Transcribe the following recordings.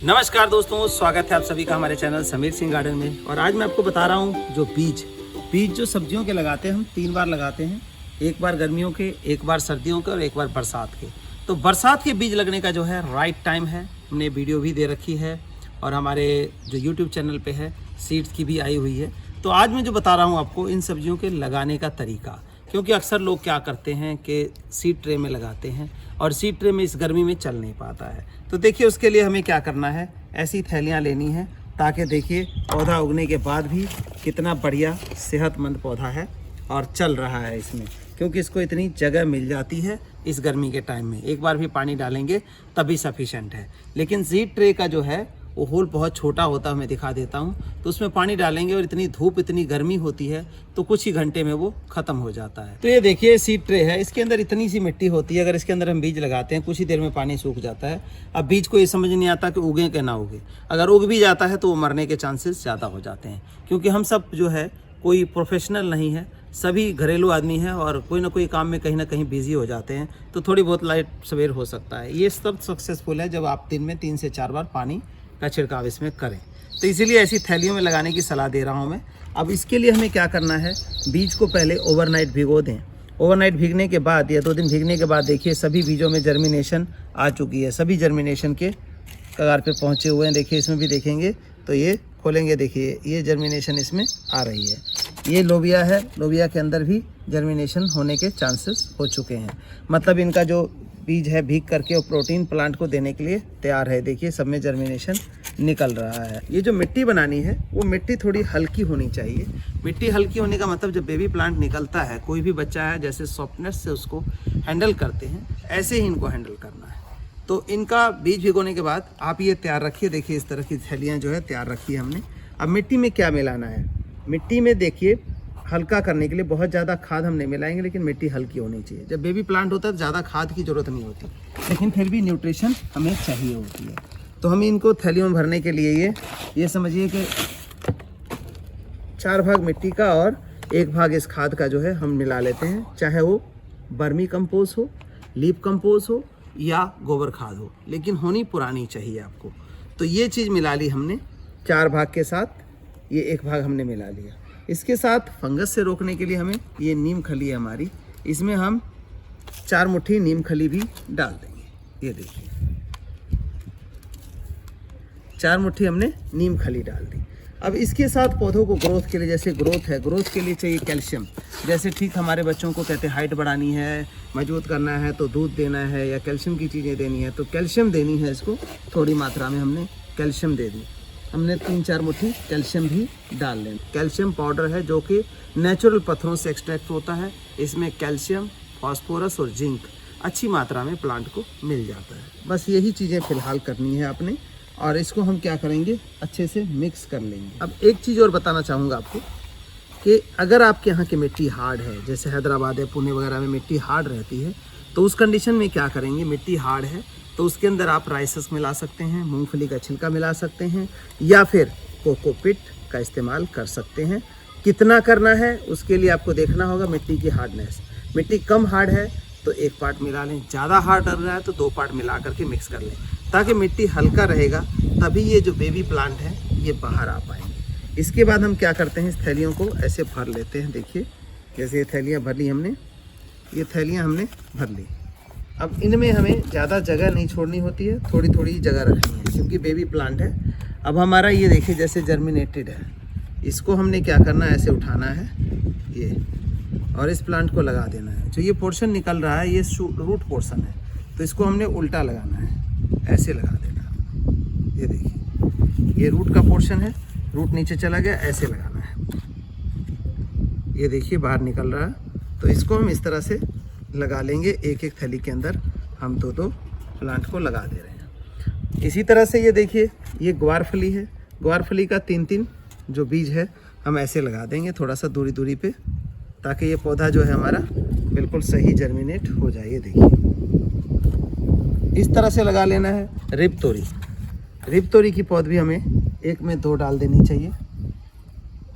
नमस्कार दोस्तों, स्वागत है आप सभी का हमारे चैनल समीर सिंह गार्डन में। और आज मैं आपको बता रहा हूँ जो बीज जो सब्जियों के लगाते हैं, हम 3 बार लगाते हैं। एक बार गर्मियों के, एक बार सर्दियों के और एक बार बरसात के। तो बरसात के बीज लगने का जो है राइट टाइम है। हमने वीडियो भी दे रखी है और हमारे जो यूट्यूब चैनल पे है सीड्स की भी आई हुई है। तो आज मैं जो बता रहा हूँ आपको इन सब्जियों के लगाने का तरीका, क्योंकि अक्सर लोग क्या करते हैं कि सीड ट्रे में लगाते हैं और सीड ट्रे में इस गर्मी में चल नहीं पाता है। तो देखिए उसके लिए हमें क्या करना है, ऐसी थैलियाँ लेनी है ताकि देखिए पौधा उगने के बाद भी कितना बढ़िया सेहतमंद पौधा है और चल रहा है इसमें, क्योंकि इसको इतनी जगह मिल जाती है इस गर्मी के टाइम में। एक बार भी पानी डालेंगे तभी सफिशेंट है। लेकिन सीड ट्रे का जो है वो होल बहुत छोटा होता है, मैं दिखा देता हूँ। तो उसमें पानी डालेंगे और इतनी धूप, इतनी गर्मी होती है तो कुछ ही घंटे में वो ख़त्म हो जाता है। तो ये देखिए सीड ट्रे है, इसके अंदर इतनी सी मिट्टी होती है। अगर इसके अंदर हम बीज लगाते हैं कुछ ही देर में पानी सूख जाता है। अब बीज को ये समझ नहीं आता कि उगे कि ना उगे। अगर उग भी जाता है तो वो मरने के चांसेस ज़्यादा हो जाते हैं, क्योंकि हम सब जो है कोई प्रोफेशनल नहीं है, सभी घरेलू आदमी हैं और कोई ना कोई काम में कहीं ना कहीं बिजी हो जाते हैं। तो थोड़ी बहुत लाइट सवेर हो सकता है। ये सब सक्सेसफुल है जब आप दिन में 3 से 4 बार पानी का छिड़काव इसमें करें। तो इसीलिए ऐसी थैलियों में लगाने की सलाह दे रहा हूं मैं। अब इसके लिए हमें क्या करना है, बीज को पहले ओवरनाइट भिगो दें। ओवरनाइट भीगने के बाद या 2 दिन भीगने के बाद देखिए सभी बीजों में जर्मिनेशन आ चुकी है, सभी जर्मिनेशन के कगार पे पहुंचे हुए हैं। देखिए इसमें भी देखेंगे तो ये खोलेंगे, देखिए ये जर्मिनेशन इसमें आ रही है। ये लोबिया है, लोबिया के अंदर भी जर्मिनेशन होने के चांसेस हो चुके हैं। मतलब इनका जो बीज है भीग करके वो प्रोटीन प्लांट को देने के लिए तैयार है। देखिए सब में जर्मिनेशन निकल रहा है। ये जो मिट्टी बनानी है वो मिट्टी थोड़ी हल्की होनी चाहिए। मिट्टी हल्की होने का मतलब जब बेबी प्लांट निकलता है, कोई भी बच्चा है जैसे सॉफ्टनेस से उसको हैंडल करते हैं, ऐसे ही इनको हैंडल करना है। तो इनका बीज भिगोने के बाद आप ये तैयार रखिए। देखिए इस तरह की थैलियाँ जो है तैयार रखी है हमने। अब मिट्टी में क्या मिलाना है, मिट्टी में देखिए हल्का करने के लिए बहुत ज़्यादा खाद हम नहीं मिलाएंगे, लेकिन मिट्टी हल्की होनी चाहिए। जब बेबी प्लांट होता है तो ज़्यादा खाद की ज़रूरत नहीं होती, लेकिन फिर भी न्यूट्रिशन हमें चाहिए होती है। तो हम इनको थैलियों में भरने के लिए ये समझिए कि 4 भाग मिट्टी का और 1 भाग इस खाद का जो है हम मिला लेते हैं। चाहे वो बर्मी कंपोस्ट हो, लीफ कंपोस्ट हो या गोबर खाद हो, लेकिन होनी पुरानी चाहिए आपको। तो ये चीज़ मिला ली हमने 4 भाग के साथ, ये 1 भाग हमने मिला लिया। इसके साथ फंगस से रोकने के लिए हमें ये नीम खली है हमारी, इसमें हम 4 मुट्ठी नीम खली भी डाल देंगे। ये देखिए 4 मुट्ठी हमने नीम खली डाल दी। अब इसके साथ पौधों को ग्रोथ के लिए, जैसे ग्रोथ है, ग्रोथ के लिए चाहिए कैल्शियम। जैसे ठीक हमारे बच्चों को कहते हैं हाइट बढ़ानी है, मजबूत करना है तो दूध देना है या कैल्शियम की चीज़ें देनी है, तो कैल्शियम देनी है इसको। थोड़ी मात्रा में हमने कैल्शियम दे दी। हमने 3-4 मुट्ठी कैल्शियम भी डाल लें। कैल्शियम पाउडर है जो कि नेचुरल पत्थरों से एक्सट्रैक्ट होता है। इसमें कैल्शियम, फास्फोरस और जिंक अच्छी मात्रा में प्लांट को मिल जाता है। बस यही चीज़ें फ़िलहाल करनी है आपने, और इसको हम क्या करेंगे, अच्छे से मिक्स कर लेंगे। अब एक चीज़ और बताना चाहूँगा आपको कि अगर आपके यहाँ की मिट्टी हार्ड है, जैसे हैदराबाद है, पुणे वगैरह में मिट्टी हार्ड रहती है, तो उस कंडीशन में क्या करेंगे, मिट्टी हार्ड है तो उसके अंदर आप राइसेस मिला सकते हैं, मूंगफली का छिलका मिला सकते हैं, या फिर कोकोपीट का इस्तेमाल कर सकते हैं। कितना करना है उसके लिए आपको देखना होगा मिट्टी की हार्डनेस। मिट्टी कम हार्ड है तो 1 पार्ट मिला लें, ज़्यादा हार्ड कर रहा है तो 2 पार्ट मिला करके मिक्स कर लें, ताकि मिट्टी हल्का रहेगा। तभी ये जो बेबी प्लांट है ये बाहर आ पाएंगे। इसके बाद हम क्या करते हैं, इस थैलियों को ऐसे भर लेते हैं। देखिए जैसे ये थैलियाँ भर ली हमने, ये थैलियाँ हमने भर ली। अब इनमें हमें ज़्यादा जगह नहीं छोड़नी होती है, थोड़ी थोड़ी जगह रखनी है, क्योंकि बेबी प्लांट है। अब हमारा ये देखिए जैसे जर्मिनेटेड है, इसको हमने क्या करना है, ऐसे उठाना है ये, और इस प्लांट को लगा देना है। जो ये पोर्शन निकल रहा है ये रूट पोर्शन है, तो इसको हमने उल्टा लगाना है, ऐसे लगा देना। ये देखिए ये रूट का पोर्शन है, रूट नीचे चला गया, ऐसे लगाना है। ये देखिए बाहर निकल रहा है, तो इसको हम इस तरह से लगा लेंगे। 1-1 थैली के अंदर हम 2-2 प्लांट को लगा दे रहे हैं। इसी तरह से ये देखिए ये ग्वार फली है, ग्वार फली का 3-3 जो बीज है हम ऐसे लगा देंगे, थोड़ा सा दूरी दूरी पे, ताकि ये पौधा जो है हमारा बिल्कुल सही जर्मिनेट हो जाए। ये देखिए इस तरह से लगा लेना है। रिब तोरी की पौध भी हमें 1 में 2 डाल देनी चाहिए,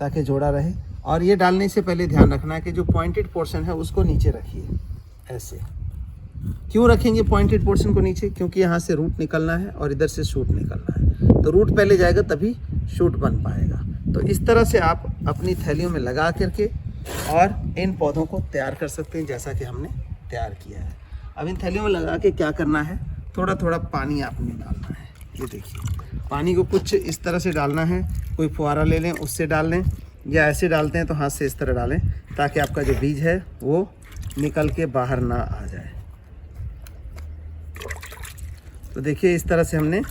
ताकि जोड़ा रहे। और ये डालने से पहले ध्यान रखना है कि जो पॉइंटेड पोर्शन है उसको नीचे रखिए, ऐसे क्यों रखेंगे पॉइंटेड पोर्शन को नीचे? क्योंकि यहाँ से रूट निकलना है और इधर से शूट निकलना है, तो रूट पहले जाएगा तभी शूट बन पाएगा। तो इस तरह से आप अपनी थैलियों में लगा करके और इन पौधों को तैयार कर सकते हैं, जैसा कि हमने तैयार किया है। अब इन थैलियों में लगा के क्या करना है, थोड़ा थोड़ा पानी आपने डालना है। ये देखिए, पानी को कुछ इस तरह से डालना है, कोई फुहारा ले लें उससे डाल लें, या ऐसे डालते हैं तो हाथ से इस तरह डालें, ताकि आपका जो बीज है वो निकल के बाहर ना आ जाए। तो देखिए इस तरह से हमने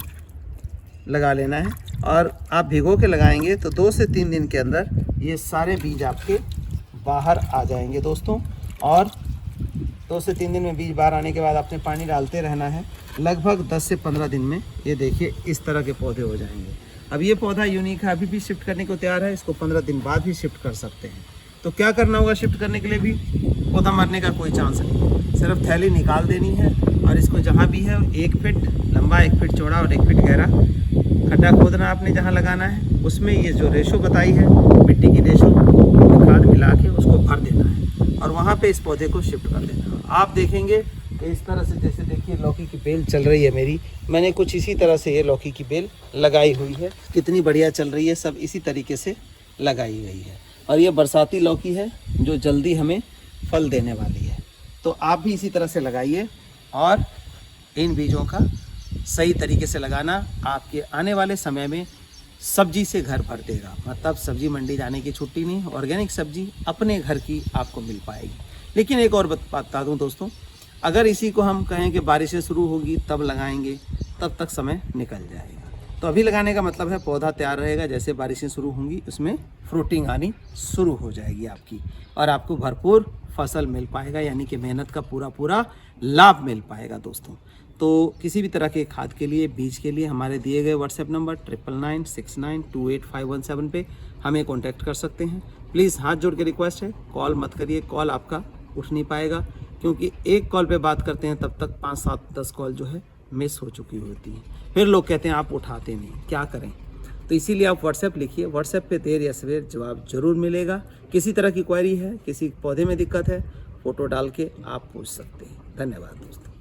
लगा लेना है, और आप भिगो के लगाएंगे तो 2 से 3 दिन के अंदर ये सारे बीज आपके बाहर आ जाएंगे दोस्तों। और 2 से 3 दिन में बीज बाहर आने के बाद आपने पानी डालते रहना है। लगभग 10 से 15 दिन में ये देखिए इस तरह के पौधे हो जाएंगे। अब ये पौधा यूनिक है, अभी भी शिफ्ट करने को तैयार है, इसको 15 दिन बाद भी शिफ्ट कर सकते हैं। तो क्या करना होगा शिफ्ट करने के लिए? भी पौधा मरने का कोई चांस नहीं, सिर्फ थैली निकाल देनी है और इसको जहाँ भी है 1 फीट लंबा, 1 फीट चौड़ा और 1 फीट गहरा खड्डा खोदना आपने जहाँ लगाना है। उसमें ये जो रेशो बताई है मिट्टी की रेशो, खाद मिला के उसको भर देना है और वहाँ पे इस पौधे को शिफ्ट कर देना है। आप देखेंगे कि इस तरह से, जैसे देखिए लौकी की बेल चल रही है मेरी, मैंने कुछ इसी तरह से ये लौकी की बेल लगाई हुई है। कितनी बढ़िया चल रही है, सब इसी तरीके से लगाई गई है। और ये बरसाती लौकी है जो जल्दी हमें फल देने वाली है। तो आप भी इसी तरह से लगाइए और इन बीजों का सही तरीके से लगाना आपके आने वाले समय में सब्जी से घर भर देगा। मतलब सब्जी मंडी जाने की छुट्टी नहीं, ऑर्गेनिक सब्जी अपने घर की आपको मिल पाएगी। लेकिन एक और बता दूं दोस्तों, अगर इसी को हम कहें कि बारिशें शुरू होगी तब लगाएंगे, तब तक समय निकल जाएगा। तो अभी लगाने का मतलब है पौधा तैयार रहेगा, जैसे बारिशें शुरू होंगी उसमें फ्रूटिंग आनी शुरू हो जाएगी आपकी, और आपको भरपूर फसल मिल पाएगा, यानी कि मेहनत का पूरा लाभ मिल पाएगा दोस्तों। तो किसी भी तरह के खाद के लिए, बीज के लिए हमारे दिए गए व्हाट्सएप नंबर 9996928517 पे हमें कॉन्टैक्ट कर सकते हैं। प्लीज़ हाथ जोड़ के रिक्वेस्ट है, कॉल मत करिए, कॉल आपका उठ नहीं पाएगा, क्योंकि एक कॉल पे बात करते हैं तब तक 5, 7, 10 कॉल जो है मिस हो चुकी होती हैं। फिर लोग कहते हैं आप उठाते नहीं, क्या करें? तो इसीलिए आप व्हाट्सएप लिखिए, व्हाट्सएप पे देर या सवेर जवाब जरूर मिलेगा। किसी तरह की क्वेरी है, किसी पौधे में दिक्कत है, फ़ोटो डाल के आप पूछ सकते हैं। धन्यवाद दोस्तों।